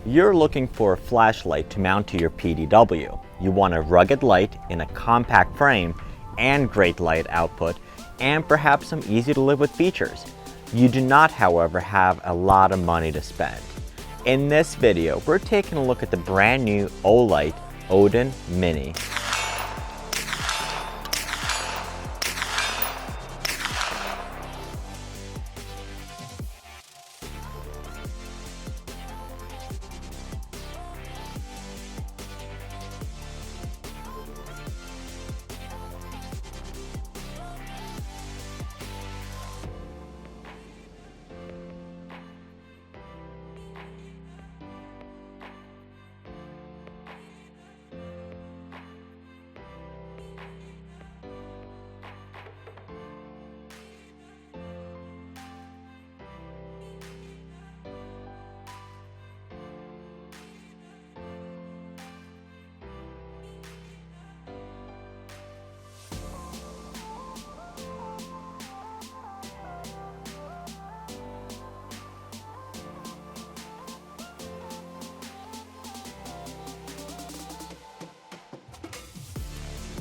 You're looking for a flashlight to mount to your PDW. You want a rugged light in a compact frame and great light output, and perhaps some easy to live with features. You do not, however, have a lot of money to spend. In this video, we're taking a look at the brand new Olight Odin Mini.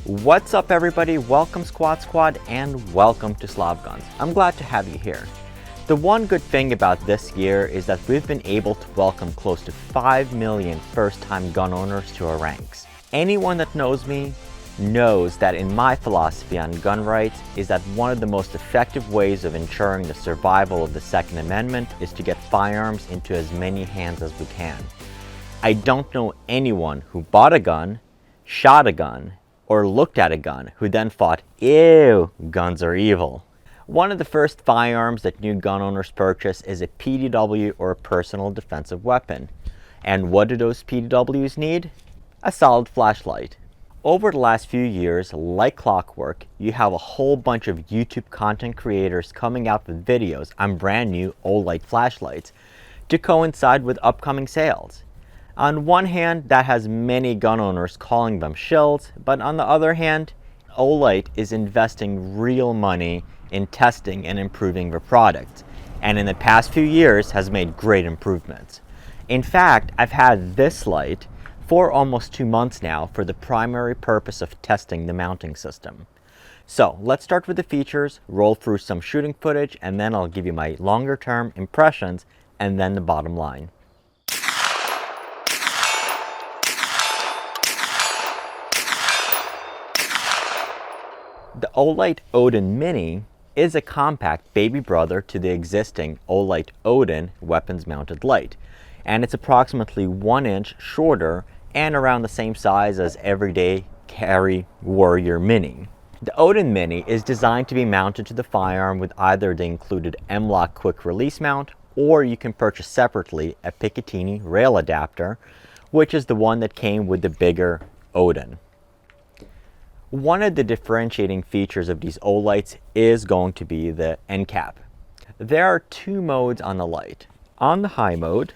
What's up everybody, welcome Squad and welcome to Slav Guns. I'm glad to have you here. The one good thing about this year is that we've been able to welcome close to 5 million first-time gun owners to our ranks. Anyone that knows me knows that in my philosophy on gun rights is that one of the most effective ways of ensuring the survival of the Second Amendment is to get firearms into as many hands as we can. I don't know anyone who bought a gun, shot a gun, or looked at a gun who then thought, ew, guns are evil. One of the first firearms that new gun owners purchase is a PDW or a personal defensive weapon. And what do those PDWs need? A solid flashlight. Over the last few years, like clockwork, you have a whole bunch of YouTube content creators coming out with videos on brand new Olight flashlights to coincide with upcoming sales. On one hand, that has many gun owners calling them shills, but on the other hand, Olight is investing real money in testing and improving their product, and in the past few years has made great improvements. In fact, I've had this light for almost 2 months now for the primary purpose of testing the mounting system. So let's start with the features, roll through some shooting footage, and then I'll give you my longer term impressions and then the bottom line. The Olight Odin Mini is a compact baby brother to the existing Olight Odin weapons mounted light, and it's approximately 1 inch shorter and around the same size as everyday carry Warrior Mini. The Odin Mini is designed to be mounted to the firearm with either the included M-LOK quick release mount, or you can purchase separately a Picatinny rail adapter, which is the one that came with the bigger Odin. One of the differentiating features of these Olights is going to be the end cap. There are 2 modes on the light. On the high mode,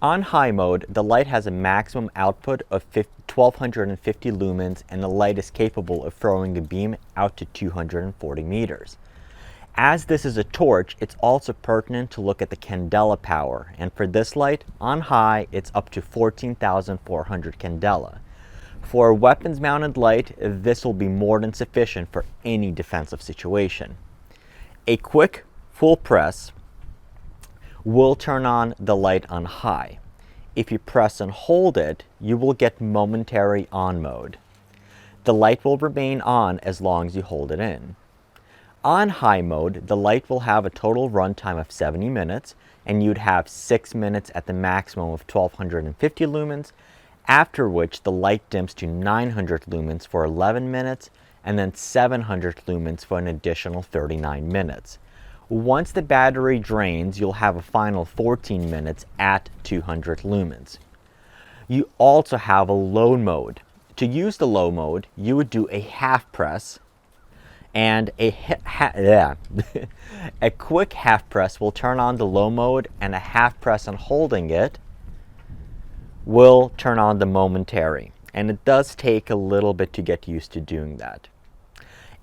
the light has a maximum output of 1250 lumens, and the light is capable of throwing a beam out to 240 meters. As this is a torch, it's also pertinent to look at the candela power, and for this light, on high, it's up to 14,400 candela. For a weapons mounted light, this will be more than sufficient for any defensive situation. A quick full press will turn on the light on high. If you press and hold it, you will get momentary on mode. The light will remain on as long as you hold it in. On high mode, the light will have a total runtime of 70 minutes, and you'd have 6 minutes at the maximum of 1250 lumens, after which the light dims to 900 lumens for 11 minutes, and then 700 lumens for an additional 39 minutes. Once the battery drains, you'll have a final 14 minutes at 200 lumens. You also have a low mode. To use the low mode, you would do a half press, and a quick half press will turn on the low mode, and a half press and holding it will turn on the momentary. And it does take a little bit to get used to doing that.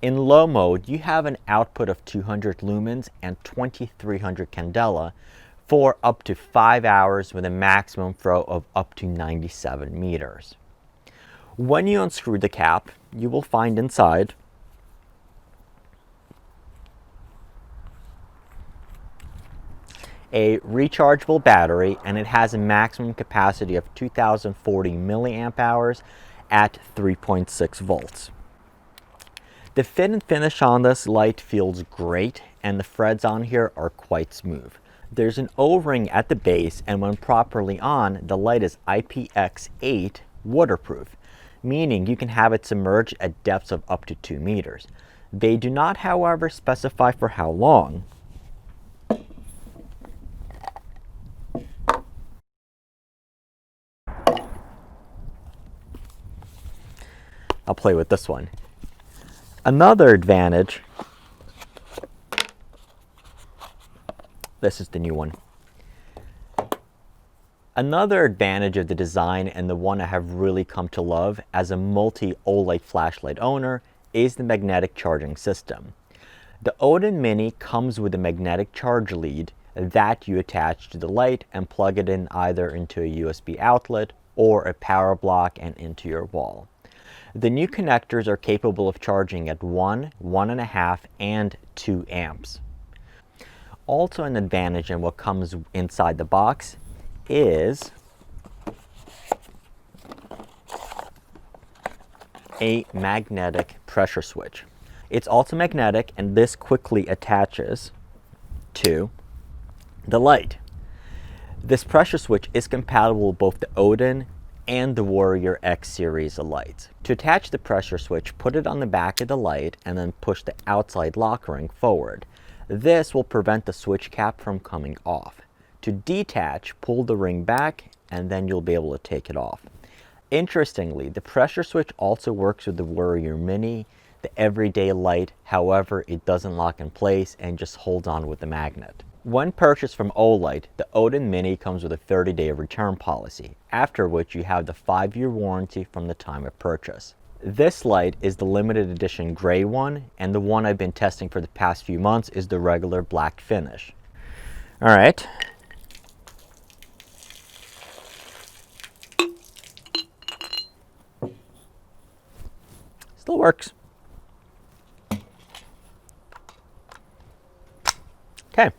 In low mode, you have an output of 200 lumens and 2300 candela for up to 5 hours with a maximum throw of up to 97 meters. When you unscrew the cap, you will find inside a rechargeable battery, and it has a maximum capacity of 2040 milliamp hours at 3.6 volts. The fit and finish on this light feels great, and the threads on here are quite smooth. There's an O-ring at the base, and when properly on, the light is IPX8 waterproof, meaning you can have it submerged at depths of up to 2 meters. They do not, however, specify for how long. I'll play with this one. Another advantage, this is the new one. Another advantage of the design, and the one I have really come to love as a multi-Olight flashlight owner, is the magnetic charging system. The Odin Mini comes with a magnetic charge lead that you attach to the light and plug it in either into a USB outlet or a power block and into your wall. The new connectors are capable of charging at 1, 1.5, and 2 amps. Also an advantage in what comes inside the box is a magnetic pressure switch. It's also magnetic, and this quickly attaches to the light. This pressure switch is compatible with both the Odin and the Warrior X series of lights. To attach the pressure switch, put it on the back of the light and then push the outside lock ring forward. This will prevent the switch cap from coming off. To detach, pull the ring back and then you'll be able to take it off. Interestingly, the pressure switch also works with the Warrior Mini, the everyday light. However, it doesn't lock in place and just holds on with the magnet. When purchased from Olight, the Odin Mini comes with a 30-day return policy, after which you have the 5-year warranty from the time of purchase. This light is the limited edition gray one, and the one I've been testing for the past few months is the regular black finish. All right. Still works. Okay.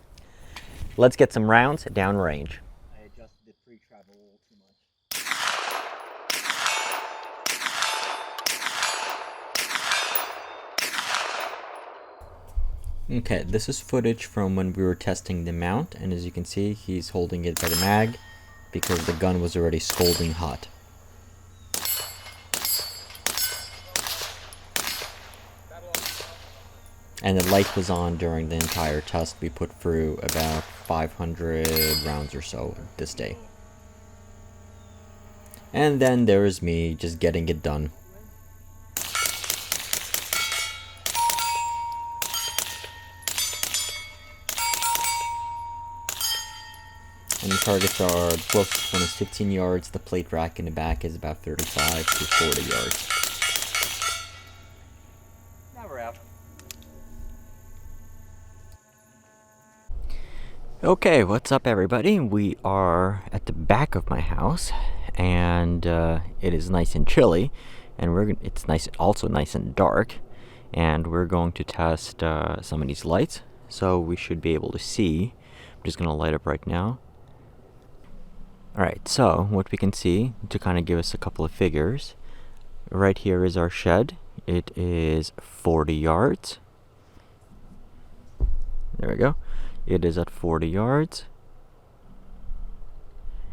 Let's get some rounds downrange. I adjusted the pre-travel a little too much. Okay, this is footage from when we were testing the mount, and as you can see, he's holding it by the mag because the gun was already scalding hot. And the light was on during the entire test. We put through about 500 rounds or so this day. And then there's me just getting it done. And the targets are, the closest one is 15 yards, the plate rack in the back is about 35 to 40 yards. Now we're out. Okay, what's up everybody? We are at the back of my house, and it is nice and chilly, and it's nice, also nice and dark, and we're going to test some of these lights, so we should be able to see. I'm just gonna light up right now. Alright, so what we can see, to kind of give us a couple of figures, right here is our shed. It is 40 yards. There we go. It is at 40 yards.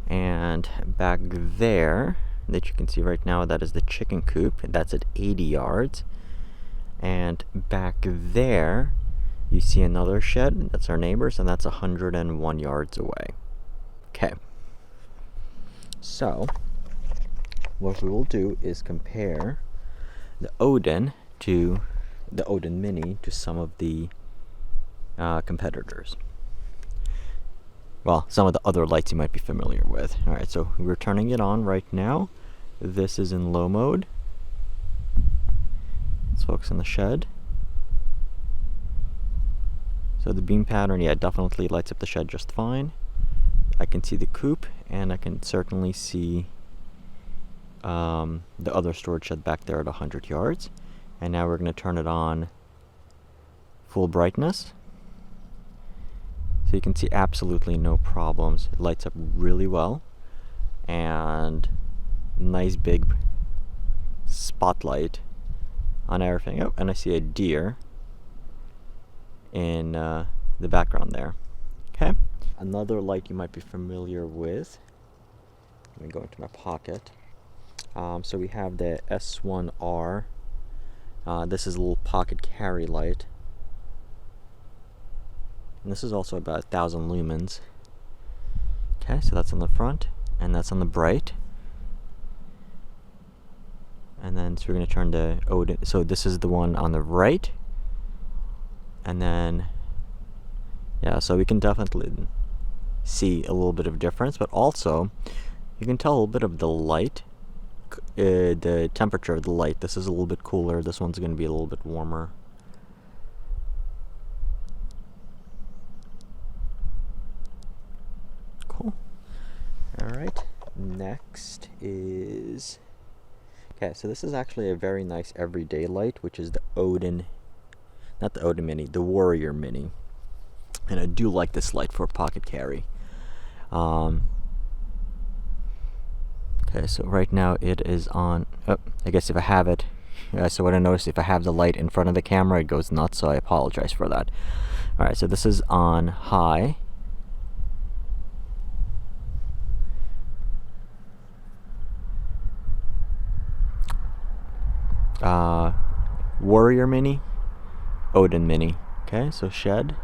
And back there, that you can see right now, that is the chicken coop. That's at 80 yards. And back there, you see another shed. That's our neighbors, and that's 101 yards away. Okay. So, what we will do is compare the Odin Mini to some of the competitors. Well, some of the other lights you might be familiar with. Alright, so we're turning it on right now. This is in low mode. Let's focus on the shed. So the beam pattern, yeah, definitely lights up the shed just fine. I can see the coop, and I can certainly see the other storage shed back there at 100 yards. And now we're going to turn it on full brightness. So you can see absolutely no problems. It lights up really well. And nice big spotlight on everything. Oh, and I see a deer in the background there. Okay. Another light you might be familiar with. Let me go into my pocket. So we have the S1R. This is a little pocket carry light. And this is also about 1,000 lumens. Okay, so that's on the front, and that's on the bright. And then, so we're going to turn the Odin. So this is the one on the right. And then, yeah, so we can definitely see a little bit of difference, but also you can tell a little bit of the light, the temperature of the light. This is a little bit cooler. This one's going to be a little bit warmer. Cool. All right. Next is, okay, so this is actually a very nice everyday light, which is the Odin, not the Odin Mini, the Warrior Mini. And I do like this light for pocket carry. Okay, so right now it is on. Oh, I guess if I have it, so what I noticed, if I have the light in front of the camera, it goes nuts, so I apologize for that. Alright, so this is on high. Warrior Mini, Odin Mini. Okay, so shed,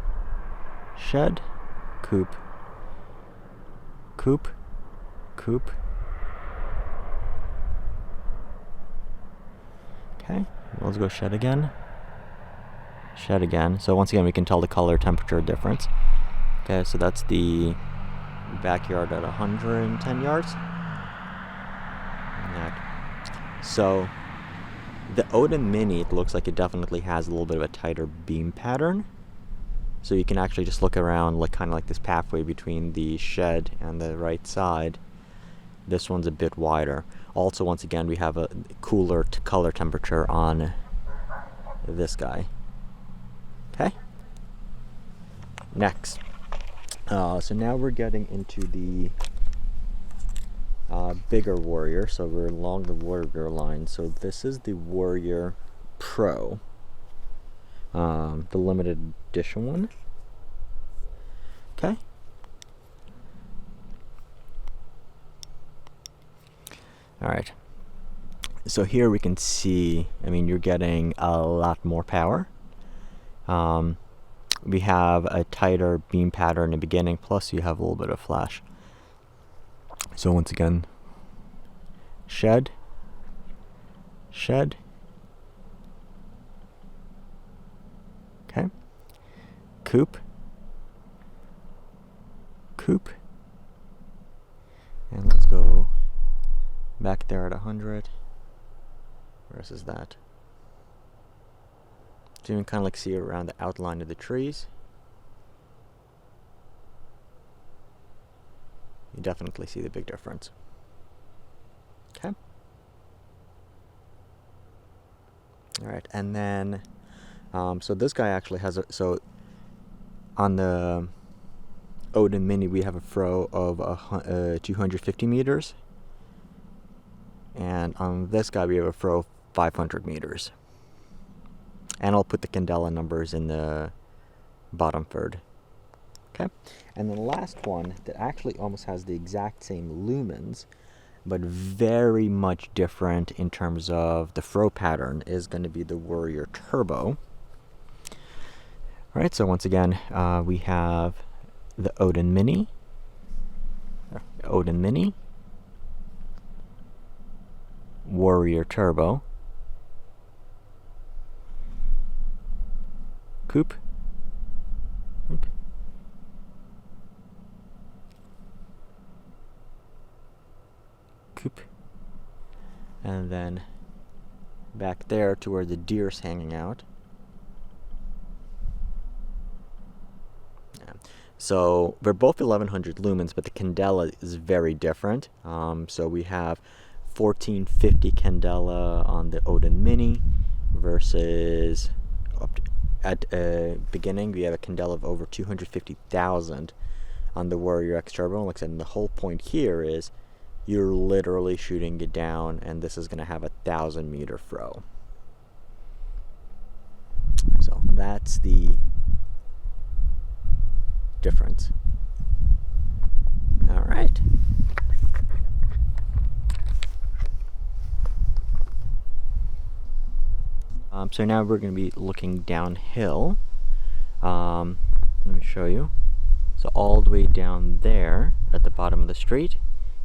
coop, coop, coop. Okay, let's go shed again. Shed again. So once again, we can tell the color temperature difference. Okay, so that's the backyard at 110 yards. So the Odin Mini, it looks like it definitely has a little bit of a tighter beam pattern. So you can actually just look around, like kind of like this pathway between the shed and the right side. This one's a bit wider. Also, once again, we have a cooler color temperature on this guy. Okay. Next. So now we're getting into the bigger Warrior. So we're along the Warrior line. So this is the Warrior Pro, the limited edition one. Okay. All right. So here we can see, I mean, you're getting a lot more power. We have a tighter beam pattern in the beginning, plus you have a little bit of flash. So once again, shed, okay, coop, and let's go back there at 100. Where is that? So you can kind of like see around the outline of the trees. You definitely see the big difference. Okay. All right, and then so this guy actually has a, so on the Odin Mini we have a throw of 250 meters, and on this guy we have a throw of 500 meters. And I'll put the candela numbers in the bottom third. Okay, and then the last one that actually almost has the exact same lumens, but very much different in terms of the throw pattern, is going to be the Warrior Turbo. All right, so once again, we have the Odin Mini, Warrior Turbo, coop, and then back there to where the deer's hanging out. So they're both 1100 lumens, but the candela is very different. So we have 1450 candela on the Odin Mini versus at beginning we have a candela of over 250,000 on the Warrior X Turbo. Like I said, and the whole point here is you're literally shooting it down, and this is going to have a 1,000-meter throw. So that's the difference. All right. So now we're going to be looking downhill. Let me show you. So all the way down there at the bottom of the street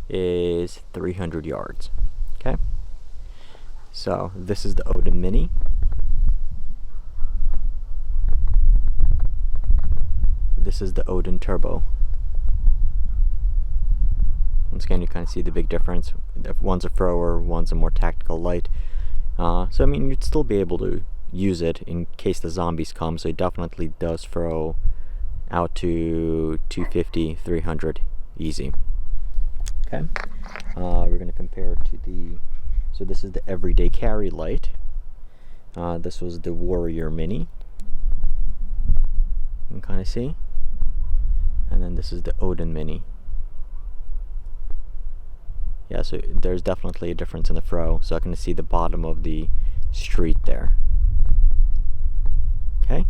is 300 yards. Okay. So this is the Odin Mini. This is the Odin Turbo. Once again, you kind of see the big difference. One's a thrower, one's a more tactical light. So I mean, you'd still be able to use it in case the zombies come. So it definitely does throw out to 250, 300 easy. Okay. We're going to compare it to the. So this is the everyday carry light. This was the Warrior Mini. You can kind of see. And then this is the Odin Mini. Yeah, so there's definitely a difference in the throw. So I can see the bottom of the street there. Okay.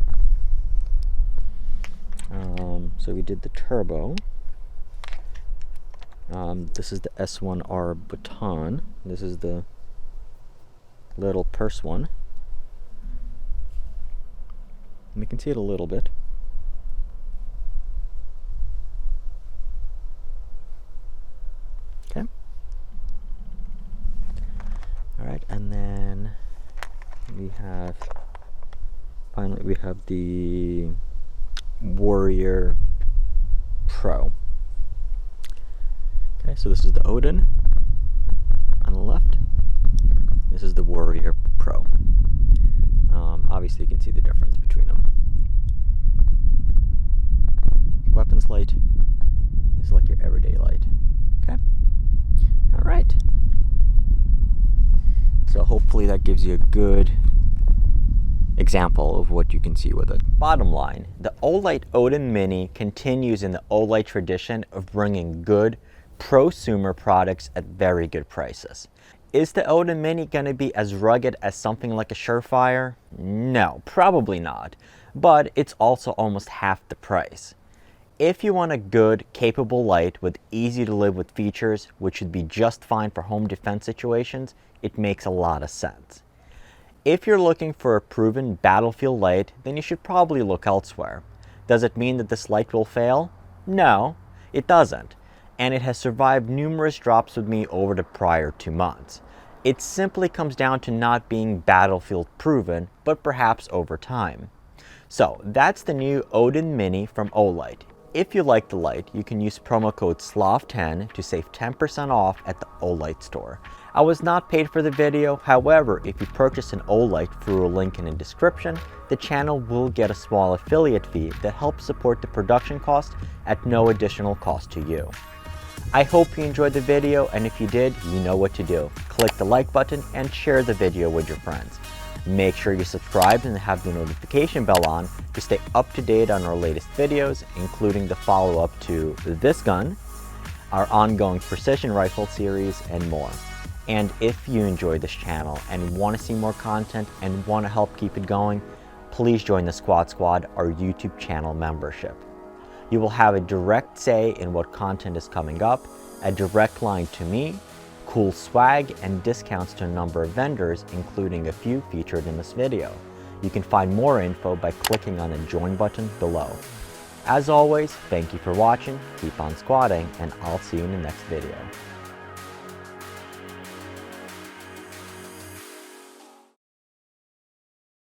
So we did the turbo. This is the S1R baton. This is the little purse one. And you can see it a little bit. Okay. All right, and then we have finally we have the Warrior Pro. Okay, so this is the Odin on the left. This is the Warrior Pro. Obviously, you can see the difference between them. Weapons light is like your everyday light. Okay. All right. So hopefully that gives you a good example of what you can see with it. Bottom line, the Olight Odin Mini continues in the Olight tradition of bringing good prosumer products at very good prices. Is the Odin Mini going to be as rugged as something like a Surefire? No, probably not. But it's also almost half the price. If you want a good, capable light with easy to live with features, which should be just fine for home defense situations, it makes a lot of sense. If you're looking for a proven battlefield light, then you should probably look elsewhere. Does it mean that this light will fail? No, it doesn't. And it has survived numerous drops with me over the prior 2 months. It simply comes down to not being battlefield proven, but perhaps over time. So that's the new Odin Mini from Olight. If you like the light, you can use promo code SLAV10 to save 10% off at the Olight store. I was not paid for the video, however, if you purchase an Olight through a link in the description, the channel will get a small affiliate fee that helps support the production cost at no additional cost to you. I hope you enjoyed the video, and if you did, you know what to do. Click the like button and share the video with your friends. Make sure you subscribe and have the notification bell on to stay up to date on our latest videos, including the follow-up to this gun, our ongoing precision rifle series, and more. And if you enjoy this channel and want to see more content and want to help keep it going, please join the Squad, our YouTube channel membership. You will have a direct say in what content is coming up, a direct line to me, cool swag, and discounts to a number of vendors, including a few featured in this video. You can find more info by clicking on the join button below. As always, thank you for watching, keep on squatting, and I'll see you in the next video.